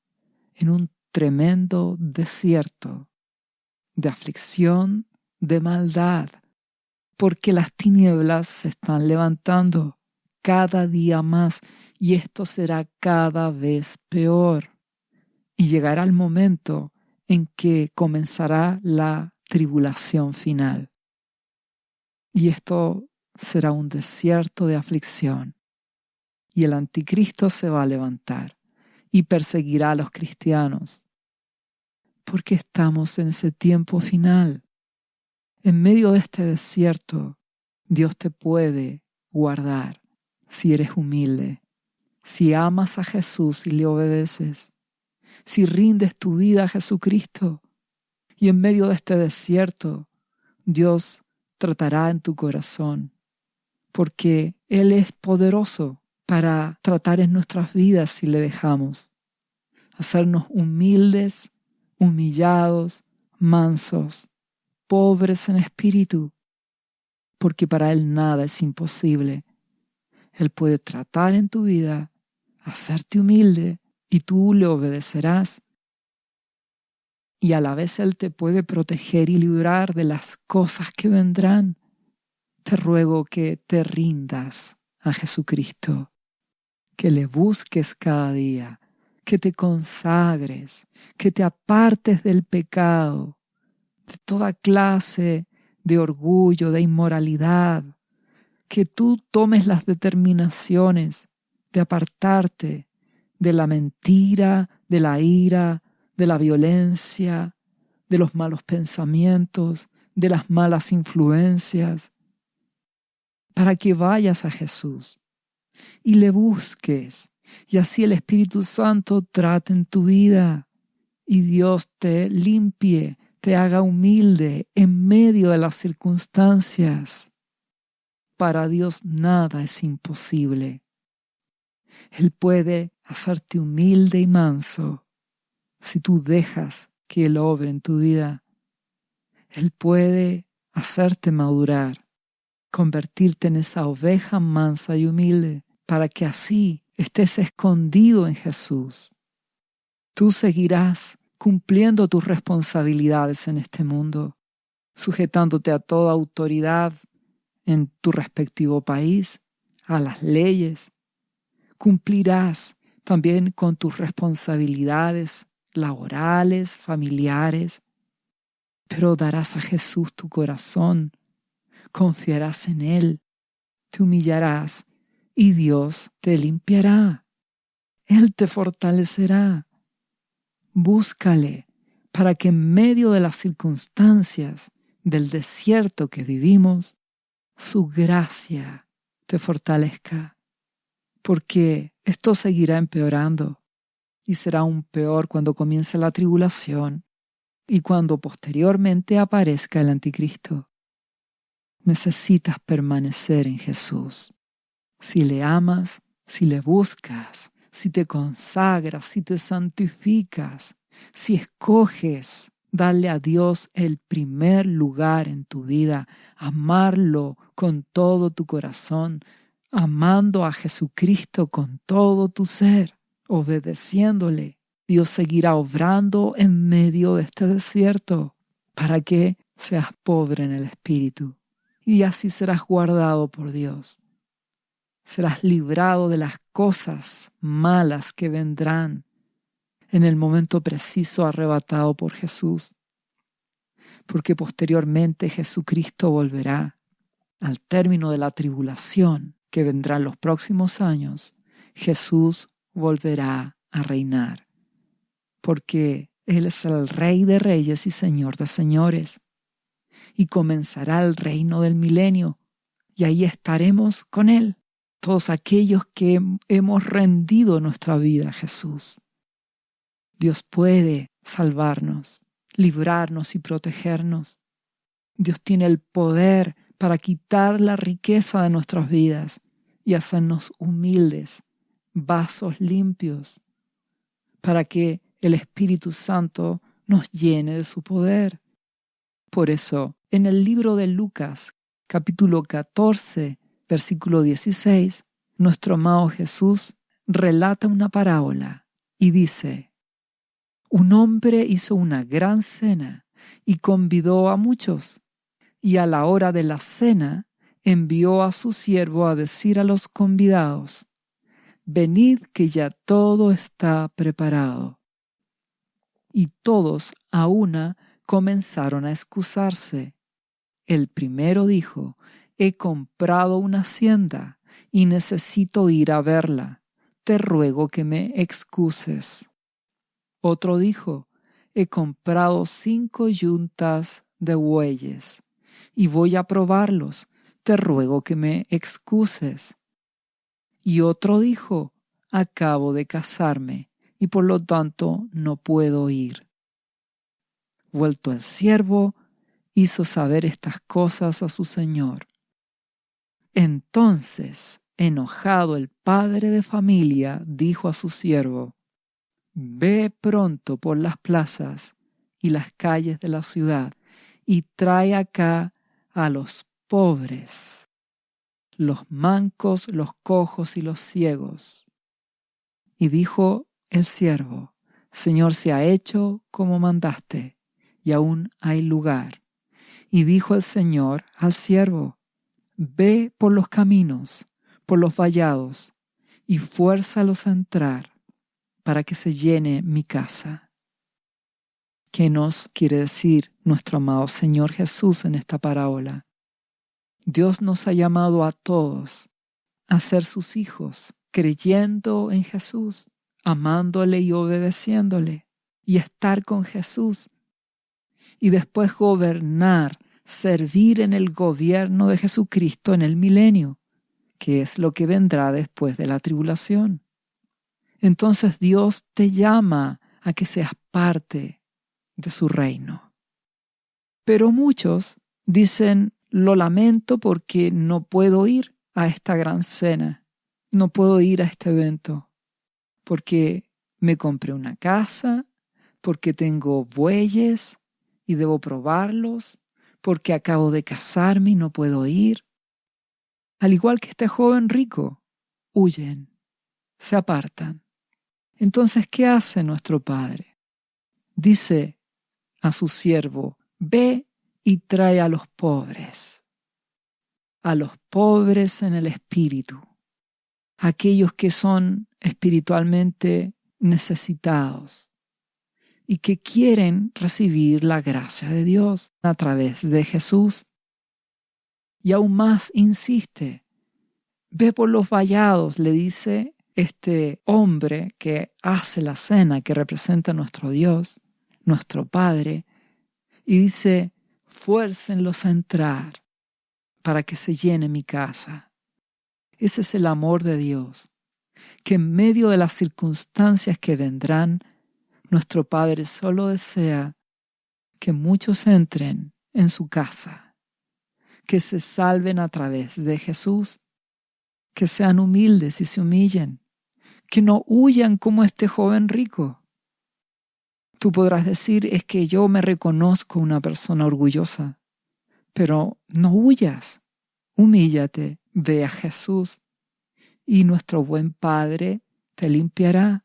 en un tremendo desierto de aflicción, de maldad, porque las tinieblas se están levantando cada día más y esto será cada vez peor. Y llegará el momento en que comenzará la tribulación final. Y esto será un desierto de aflicción. Y el anticristo se va a levantar y perseguirá a los cristianos. Porque estamos en ese tiempo final. En medio de este desierto, Dios te puede guardar si eres humilde, si amas a Jesús y le obedeces, si rindes tu vida a Jesucristo. Y en medio de este desierto, Dios tratará en tu corazón, porque Él es poderoso para tratar en nuestras vidas si le dejamos, hacernos humildes, humillados, mansos, pobres en espíritu, porque para Él nada es imposible. Él puede tratar en tu vida, hacerte humilde, y tú le obedecerás. Y a la vez Él te puede proteger y librar de las cosas que vendrán. Te ruego que te rindas a Jesucristo, que le busques cada día, que te consagres, que te apartes del pecado, de toda clase de orgullo, de inmoralidad, que tú tomes las determinaciones de apartarte de la mentira, de la ira, de la violencia, de los malos pensamientos, de las malas influencias, para que vayas a Jesús y le busques, y así el Espíritu Santo trate en tu vida y Dios te limpie, te haga humilde en medio de las circunstancias. Para Dios nada es imposible. Él puede hacerte humilde y manso si tú dejas que Él obre en tu vida. Él puede hacerte madurar, convertirte en esa oveja mansa y humilde, para que así estés escondido en Jesús. Tú seguirás cumpliendo tus responsabilidades en este mundo, sujetándote a toda autoridad en tu respectivo país, a las leyes. Cumplirás también con tus responsabilidades laborales, familiares, pero darás a Jesús tu corazón, confiarás en Él, te humillarás y Dios te limpiará. Él te fortalecerá. Búscale para que en medio de las circunstancias del desierto que vivimos, su gracia te fortalezca, porque esto seguirá empeorando y será aún peor cuando comience la tribulación y cuando posteriormente aparezca el anticristo. Necesitas permanecer en Jesús. Si le amas, si le buscas, si te consagras, si te santificas, si escoges darle a Dios el primer lugar en tu vida, amarlo con todo tu corazón, amando a Jesucristo con todo tu ser, obedeciéndole, Dios seguirá obrando en medio de este desierto para que seas pobre en el espíritu y así serás guardado por Dios. Serás librado de las cosas malas que vendrán en el momento preciso arrebatado por Jesús, porque posteriormente Jesucristo volverá. Al término de la tribulación que vendrá en los próximos años, Jesús volverá a reinar, porque Él es el Rey de Reyes y Señor de Señores, y comenzará el reino del milenio, y ahí estaremos con Él, todos aquellos que hemos rendido nuestra vida a Jesús. Dios puede salvarnos, librarnos y protegernos. Dios tiene el poder para quitar la riqueza de nuestras vidas y hacernos humildes, vasos limpios, para que el Espíritu Santo nos llene de su poder. Por eso, en el libro de Lucas, capítulo 14, versículo 16, nuestro amado Jesús relata una parábola y dice: un hombre hizo una gran cena y convidó a muchos, y a la hora de la cena envió a su siervo a decir a los convidados: venid que ya todo está preparado. Y todos a una comenzaron a excusarse. El primero dijo: he comprado una hacienda y necesito ir a verla. Te ruego que me excuses. Otro dijo: he comprado 5 yuntas de bueyes y voy a probarlos. Te ruego que me excuses. Y otro dijo: acabo de casarme y por lo tanto no puedo ir. Vuelto el siervo, hizo saber estas cosas a su señor. Entonces, enojado el padre de familia, dijo a su siervo: ve pronto por las plazas y las calles de la ciudad y trae acá a los pobres, los mancos, los cojos y los ciegos. Y dijo el siervo: Señor, se ha hecho como mandaste, y aún hay lugar. Y dijo el Señor al siervo: ve por los caminos, por los vallados, y fuérzalos a entrar, para que se llene mi casa. ¿Qué nos quiere decir nuestro amado Señor Jesús en esta parábola? Dios nos ha llamado a todos a ser sus hijos, creyendo en Jesús, amándole y obedeciéndole, y estar con Jesús, y después gobernar, servir en el gobierno de Jesucristo en el milenio, que es lo que vendrá después de la tribulación. Entonces Dios te llama a que seas parte de su reino. Pero muchos dicen: lo lamento porque no puedo ir a esta gran cena, no puedo ir a este evento, porque me compré una casa, porque tengo bueyes y debo probarlos, porque acabo de casarme y no puedo ir. Al igual que este joven rico, huyen, se apartan. Entonces, ¿qué hace nuestro Padre? Dice a su siervo: ve y trae a los pobres en el espíritu, aquellos que son espiritualmente necesitados y que quieren recibir la gracia de Dios a través de Jesús. Y aún más insiste: ve por los vallados, le dice este hombre que hace la cena, que representa a nuestro Dios, nuestro Padre, y dice: fuércenlos a entrar para que se llene mi casa. Ese es el amor de Dios, que en medio de las circunstancias que vendrán, nuestro Padre solo desea que muchos entren en su casa, que se salven a través de Jesús, que sean humildes y se humillen, que no huyan como este joven rico. Tú podrás decir, es que yo me reconozco una persona orgullosa, pero no huyas, humíllate, ve a Jesús y nuestro buen Padre te limpiará,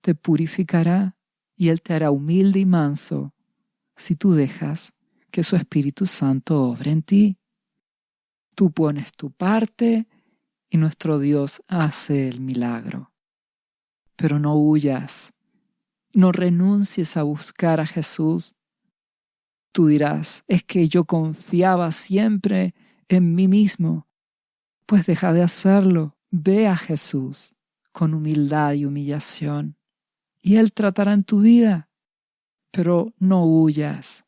te purificará y Él te hará humilde y manso si tú dejas que su Espíritu Santo obre en ti. Tú pones tu parte y nuestro Dios hace el milagro. Pero no huyas, no renuncies a buscar a Jesús. Tú dirás, es que yo confiaba siempre en mí mismo. Pues deja de hacerlo, ve a Jesús con humildad y humillación, y Él tratará en tu vida. Pero no huyas,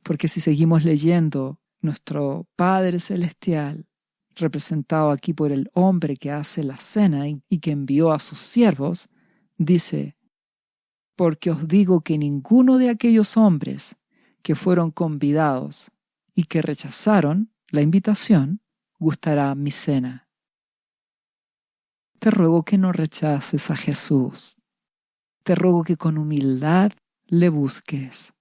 porque si seguimos leyendo, nuestro Padre Celestial, representado aquí por el hombre que hace la cena y que envió a sus siervos, dice, porque os digo que ninguno de aquellos hombres que fueron convidados y que rechazaron la invitación gustará mi cena. Te ruego que no rechaces a Jesús. Te ruego que con humildad le busques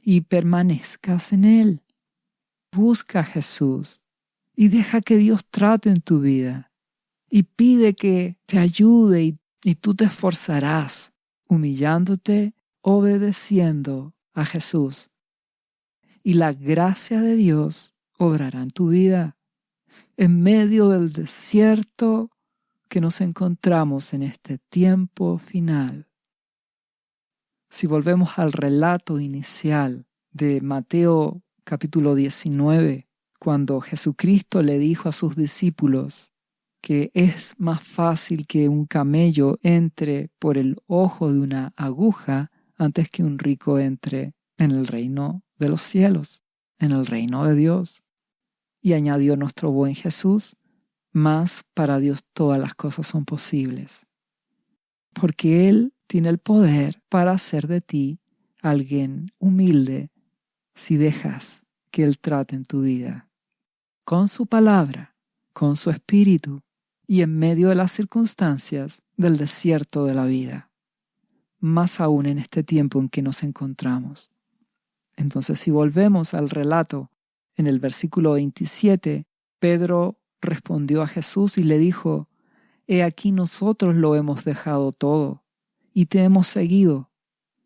y permanezcas en Él. Busca a Jesús y deja que Dios trate en tu vida. Y pide que te ayude y tú te esforzarás, humillándote, obedeciendo a Jesús. Y la gracia de Dios obrará en tu vida. En medio del desierto que nos encontramos en este tiempo final. Si volvemos al relato inicial de Mateo capítulo 19, cuando Jesucristo le dijo a sus discípulos que es más fácil que un camello entre por el ojo de una aguja antes que un rico entre en el reino de los cielos, en el reino de Dios. Y añadió nuestro buen Jesús, mas para Dios todas las cosas son posibles. Porque Él tiene el poder para hacer de ti alguien humilde si dejas que Él trate en tu vida. Con su palabra, con su espíritu y en medio de las circunstancias del desierto de la vida. Más aún en este tiempo en que nos encontramos. Entonces, si volvemos al relato, en el versículo 27, Pedro respondió a Jesús y le dijo, «He aquí nosotros lo hemos dejado todo, y te hemos seguido.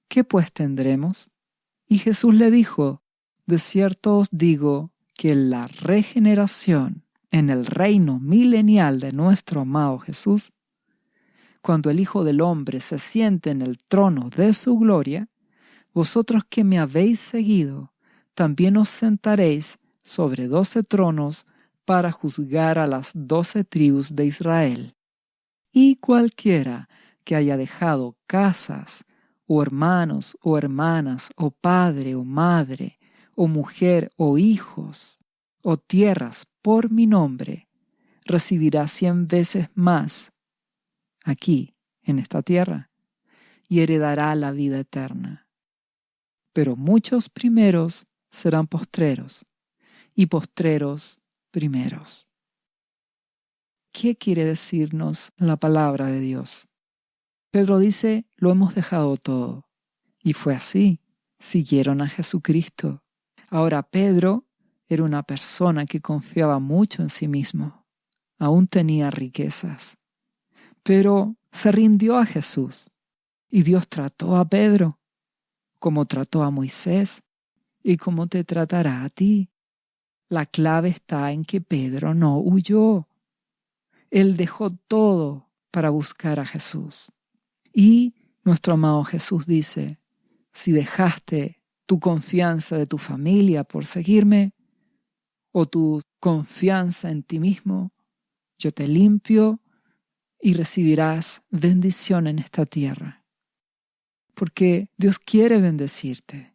¿Qué pues tendremos?» Y Jesús le dijo, «De cierto os digo que la regeneración en el reino milenial de nuestro amado Jesús, cuando el Hijo del Hombre se siente en el trono de su gloria, vosotros que me habéis seguido, también os sentaréis sobre 12 tronos para juzgar a las 12 tribus de Israel. Y cualquiera que haya dejado casas, o hermanos, o hermanas, o padre, o madre, o mujer, o hijos, o tierras por mi nombre, recibirá 100 veces más aquí, en esta tierra, y heredará la vida eterna. Pero muchos primeros serán postreros, y postreros primeros. ¿Qué quiere decirnos la palabra de Dios? Pedro dice, lo hemos dejado todo. Y fue así. Siguieron a Jesucristo. Ahora Pedro era una persona que confiaba mucho en sí mismo. Aún tenía riquezas. Pero se rindió a Jesús. Y Dios trató a Pedro, como trató a Moisés, y como te tratará a ti. La clave está en que Pedro no huyó. Él dejó todo para buscar a Jesús. Y nuestro amado Jesús dice, si dejaste tu confianza de tu familia por seguirme, o tu confianza en ti mismo, yo te limpio y recibirás bendición en esta tierra. Porque Dios quiere bendecirte.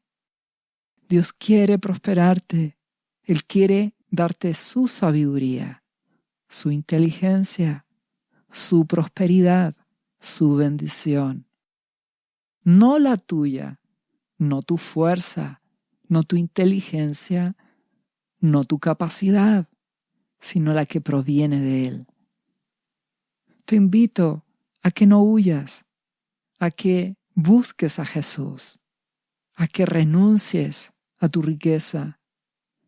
Dios quiere prosperarte. Él quiere darte su sabiduría, su inteligencia, su prosperidad, su bendición. No la tuya, no tu fuerza, no tu inteligencia, no tu capacidad, sino la que proviene de Él. Te invito a que no huyas, a que busques a Jesús, a que renuncies a tu riqueza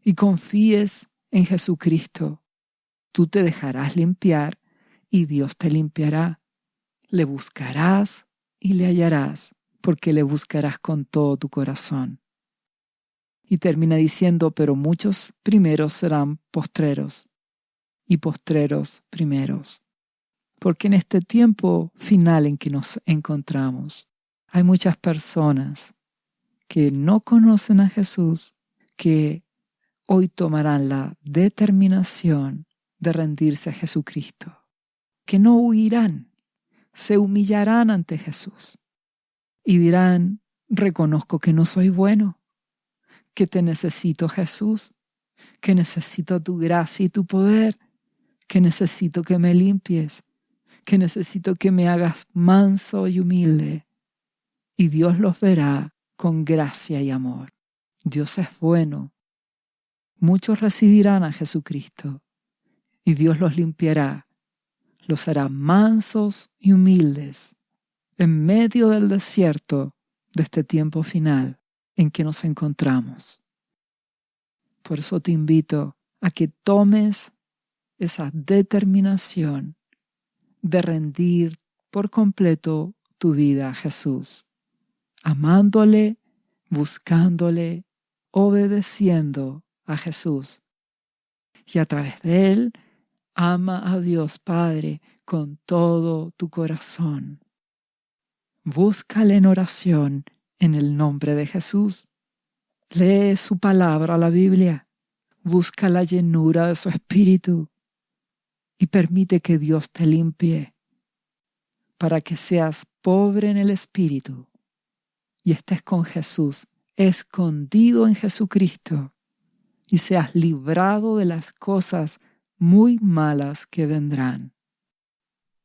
y confíes en Jesucristo. Tú te dejarás limpiar y Dios te limpiará. Le buscarás y le hallarás, porque le buscarás con todo tu corazón. Y termina diciendo, pero muchos primeros serán postreros y postreros primeros. Porque en este tiempo final en que nos encontramos, hay muchas personas que no conocen a Jesús, que hoy tomarán la determinación de rendirse a Jesucristo, que no huirán, se humillarán ante Jesús y dirán, reconozco que no soy bueno, que te necesito, Jesús, que necesito tu gracia y tu poder, que necesito que me limpies, que necesito que me hagas manso y humilde. Y Dios los verá con gracia y amor. Dios es bueno. Muchos recibirán a Jesucristo y Dios los limpiará, los hará mansos y humildes en medio del desierto de este tiempo final en que nos encontramos. Por eso te invito a que tomes esa determinación de rendir por completo tu vida a Jesús, amándole, buscándole, obedeciendo a Jesús. Y a través de Él, ama a Dios Padre con todo tu corazón. Búscale en oración en el nombre de Jesús. Lee su palabra, la Biblia. Busca la llenura de su espíritu y permite que Dios te limpie para que seas pobre en el espíritu y estés con Jesús, escondido en Jesucristo, y seas librado de las cosas muy malas que vendrán.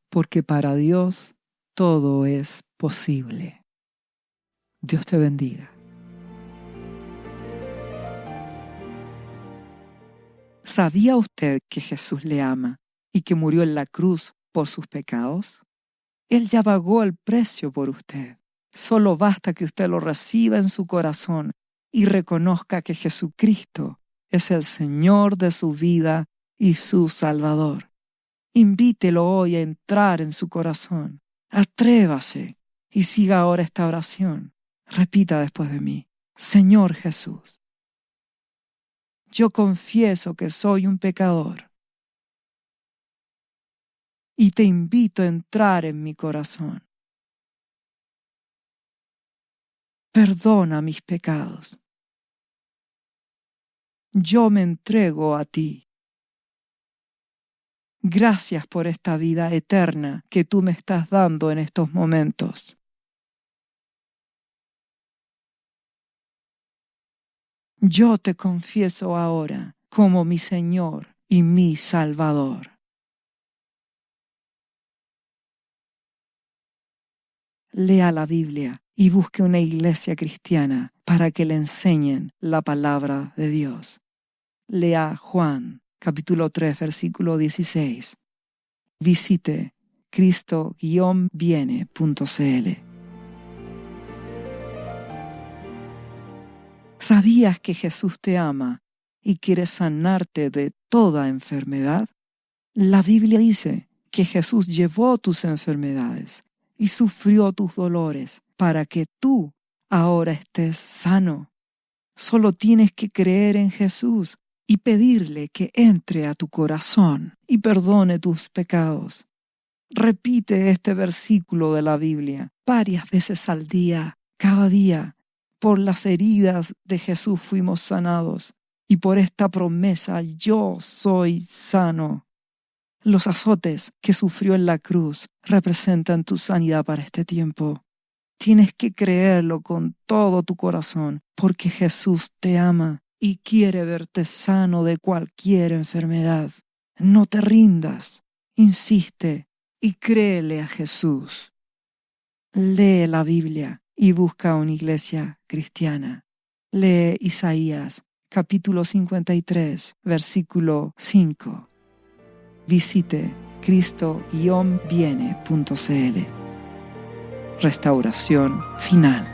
Porque para Dios todo es posible. Dios te bendiga. ¿Sabía usted que Jesús le ama y que murió en la cruz por sus pecados? Él ya pagó el precio por usted. Solo basta que usted lo reciba en su corazón y reconozca que Jesucristo es el Señor de su vida y su Salvador. Invítelo hoy a entrar en su corazón. Atrévase y siga ahora esta oración. Repita después de mí: Señor Jesús, yo confieso que soy un pecador y te invito a entrar en mi corazón. Perdona mis pecados. Yo me entrego a ti. Gracias por esta vida eterna que tú me estás dando en estos momentos. Yo te confieso ahora como mi Señor y mi Salvador. Lea la Biblia y busque una iglesia cristiana para que le enseñen la palabra de Dios. Lea Juan, capítulo 3, versículo 16. Visite cristo-viene.cl. ¿Sabías que Jesús te ama y quiere sanarte de toda enfermedad? La Biblia dice que Jesús llevó tus enfermedades y sufrió tus dolores para que tú ahora estés sano. Solo tienes que creer en Jesús y pedirle que entre a tu corazón y perdone tus pecados. Repite este versículo de la Biblia varias veces al día, cada día. Por las heridas de Jesús fuimos sanados y por esta promesa yo soy sano. Los azotes que sufrió en la cruz representan tu sanidad para este tiempo. Tienes que creerlo con todo tu corazón, porque Jesús te ama y quiere verte sano de cualquier enfermedad. No te rindas, insiste y créele a Jesús. Lee la Biblia y busca una iglesia cristiana. Lee Isaías, capítulo 53, versículo 5. Visite cristo-viene.cl. Restauración final.